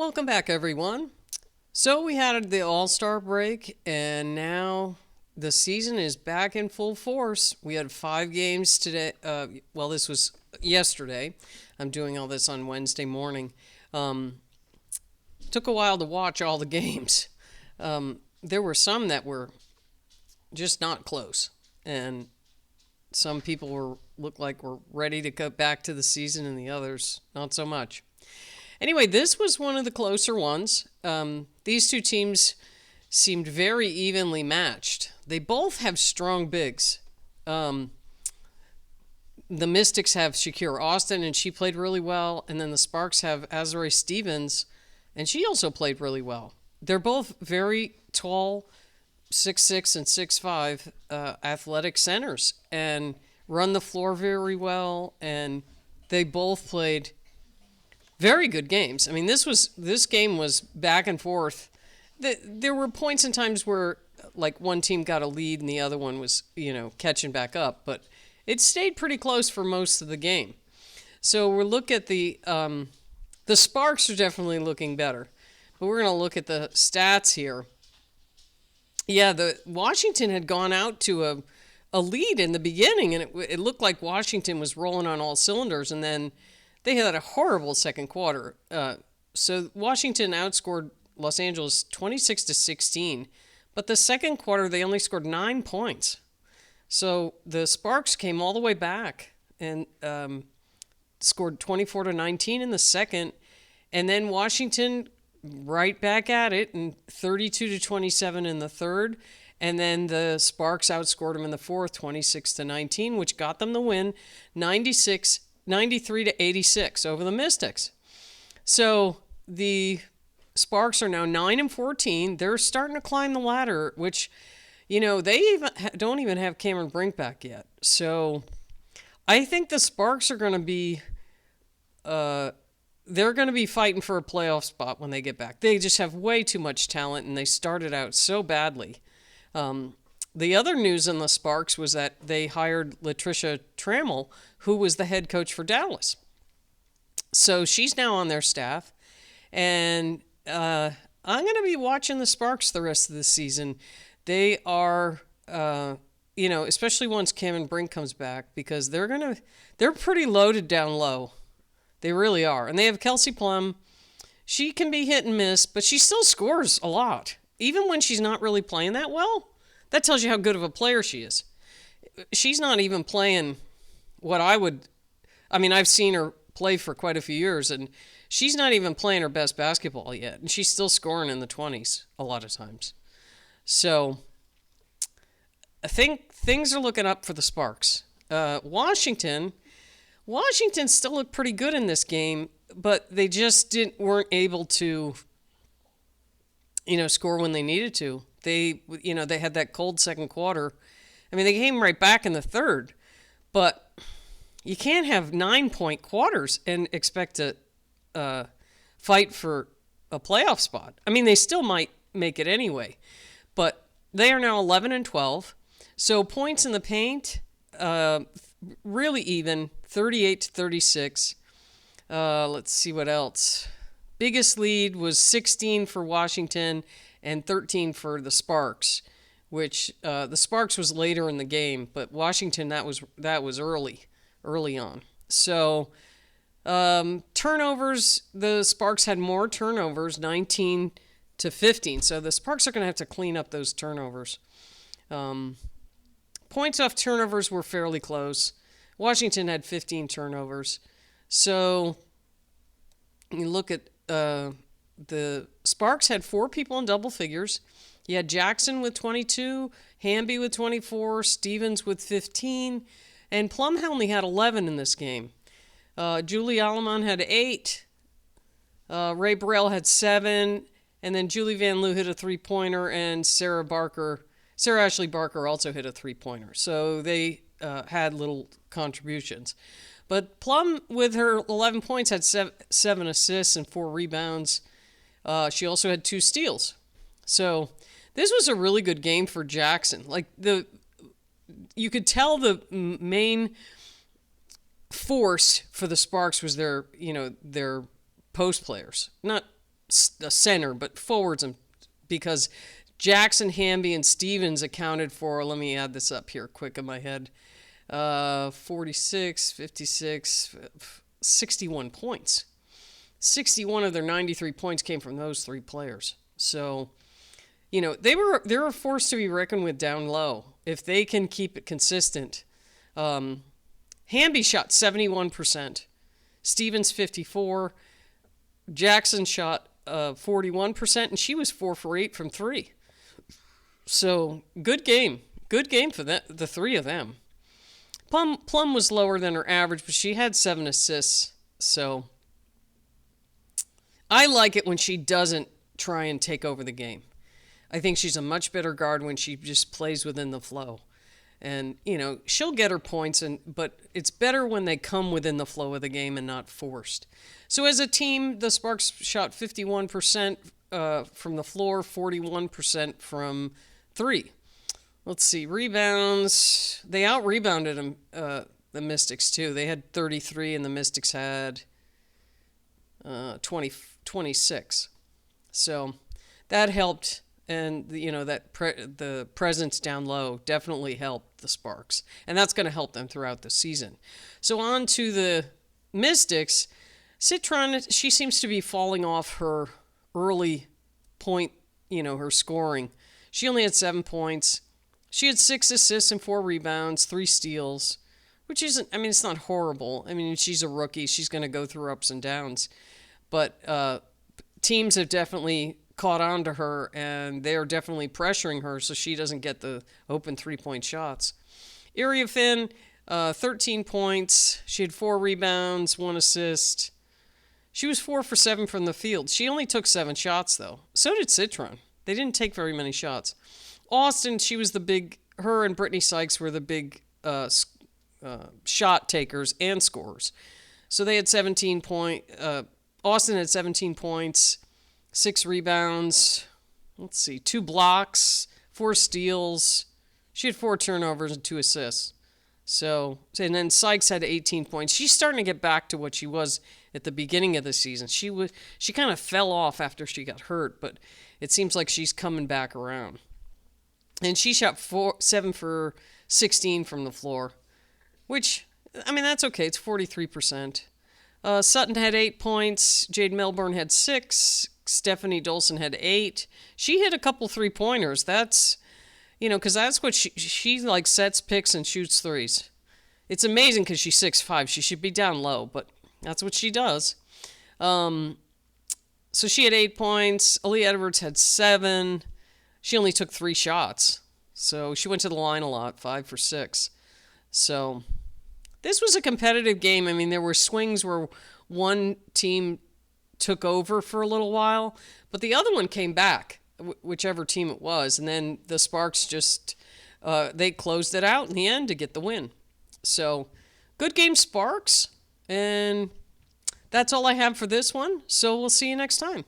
Welcome back, everyone. So we had the All-Star break, and now the season is back in full force. We had 5 games today. This was yesterday. I'm doing all this on Wednesday morning. Took a while to watch all the games. There were some that were just not close, and some people looked like we're ready to go back to the season, and the others not so much. Anyway, this was one of the closer ones. These two teams seemed very evenly matched. They both have strong bigs. The Mystics have Shakira Austin, and she played really well. And then the Sparks have Azurá Stevens, and she also played really well. They're both very tall, 6'6" and 6'5", athletic centers, and run the floor very well. And they both played very good games. I mean, this game was back and forth. There were points and times where, like, one team got a lead and the other one was, catching back up. But it stayed pretty close for most of the game. So we'll look at the Sparks are definitely looking better. But we're going to look at the stats here. Yeah, the Washington had gone out to a lead in the beginning, and it looked like Washington was rolling on all cylinders, and then they had a horrible second quarter. So Washington outscored Los Angeles 26-16, but the second quarter they only scored 9 points. So the Sparks came all the way back and scored 24-19 in the second, and then Washington right back at it and 32-27 in the third. And then the Sparks outscored them in the fourth, 26-19, which got them the win, 93-86 over the Mystics. So the Sparks are now 9-14. They're starting to climb the ladder, which, they don't even have Cameron Brink back yet. So I think the Sparks are going to be, they're going to be fighting for a playoff spot when they get back. They just have way too much talent, and they started out so badly. The other news in the Sparks was that they hired Latricia Trammell, who was the head coach for Dallas. So she's now on their staff. And I'm going to be watching the Sparks the rest of the season. They are, especially once Cameron Brink comes back, because they're pretty loaded down low. They really are. And they have Kelsey Plum. She can be hit and miss, but she still scores a lot. Even when she's not really playing that well, that tells you how good of a player she is. She's not even playing I've seen her play for quite a few years, and she's not even playing her best basketball yet, and she's still scoring in the 20s a lot of times. So I think things are looking up for the Sparks. Washington still looked pretty good in this game, but they just weren't able to score when they needed to. They had that cold second quarter. I mean, they came right back in the third, but you can't have 9-point quarters and expect to fight for a playoff spot. I mean, they still might make it anyway, but they are now 11-12. So points in the paint, really even, 38-36. Let's see what else. Biggest lead was 16 for Washington and 13 for the Sparks, which the Sparks was later in the game, but Washington, that was early on. So turnovers, the Sparks had more turnovers, 19-15. So the Sparks are going to have to clean up those turnovers. Points off turnovers were fairly close. Washington had 15 turnovers. So you look at the Sparks had 4 people in double figures. You had Jackson with 22, Hamby with 24, Stevens with 15, and Plum only had 11 in this game. Julie Alleman had 8, Ray Burrell had 7, and then Julie Van Loo hit a 3-pointer, and Sarah Ashley Barker also hit a 3-pointer. So they had little contributions. But Plum, with her 11 points, had 7 assists and 4 rebounds. She also had 2 steals. So this was a really good game for Jackson. You could tell the main force for the Sparks was their post players. Not a center, but forwards, and because Jackson, Hamby, and Stevens accounted for, let me add this up here quick in my head, 46, 56, 61 points. 61 of their 93 points came from those three players. So, they're a force to be reckoned with down low. If they can keep it consistent. Hamby shot 71%. Stevens 54%. Jackson shot 41%, and she was 4 for 8 from 3. So, good game. Good game for the three of them. Plum was lower than her average, but she had 7 assists. So, I like it when she doesn't try and take over the game. I think she's a much better guard when she just plays within the flow. And, she'll get her points, but it's better when they come within the flow of the game and not forced. So as a team, the Sparks shot 51% from the floor, 41% from 3. Let's see, rebounds. They out-rebounded them, the Mystics, too. They had 33, and the Mystics had 26. So that helped. And, the presence down low definitely helped the Sparks. And that's going to help them throughout the season. So on to the Mystics. Citron, she seems to be falling off her early point, her scoring. She only had 7 points. She had 6 assists and 4 rebounds, 3 steals, which isn't, it's not horrible. She's a rookie. She's going to go through ups and downs. But teams have definitely caught on to her, and they're definitely pressuring her so she doesn't get the open 3-point shots. Iriafin, 13 points. She had 4 rebounds, 1 assist. She was 4 for 7 from the field. She only took 7 shots, though. So did Citron. They didn't take very many shots. Austin, she was her and Brittany Sykes were the big shot takers and scorers. So they had 17 points. Austin had 17 points. 6 rebounds, 2 blocks, 4 steals. She had 4 turnovers and 2 assists. And then Sykes had 18 points. She's starting to get back to what she was at the beginning of the season. She kind of fell off after she got hurt, but it seems like she's coming back around. And she shot 7 for 16 from the floor, which, that's okay. It's 43%. Sutton had 8 points. Jade Melbourne had 6. Stephanie Dolson had 8. She hit a couple 3-pointers. That's, because that's what she sets picks and shoots threes. It's amazing because she's 6'5". She should be down low, but that's what she does. So she had 8 points. Aaliyah Edwards had 7. She only took 3 shots. So she went to the line a lot, 5 for 6. So this was a competitive game. There were swings where one team took over for a little while, but the other one came back, whichever team it was, and then the Sparks just they closed it out in the end to get the win. So good game, Sparks, and that's all I have for this one. So we'll see you next time.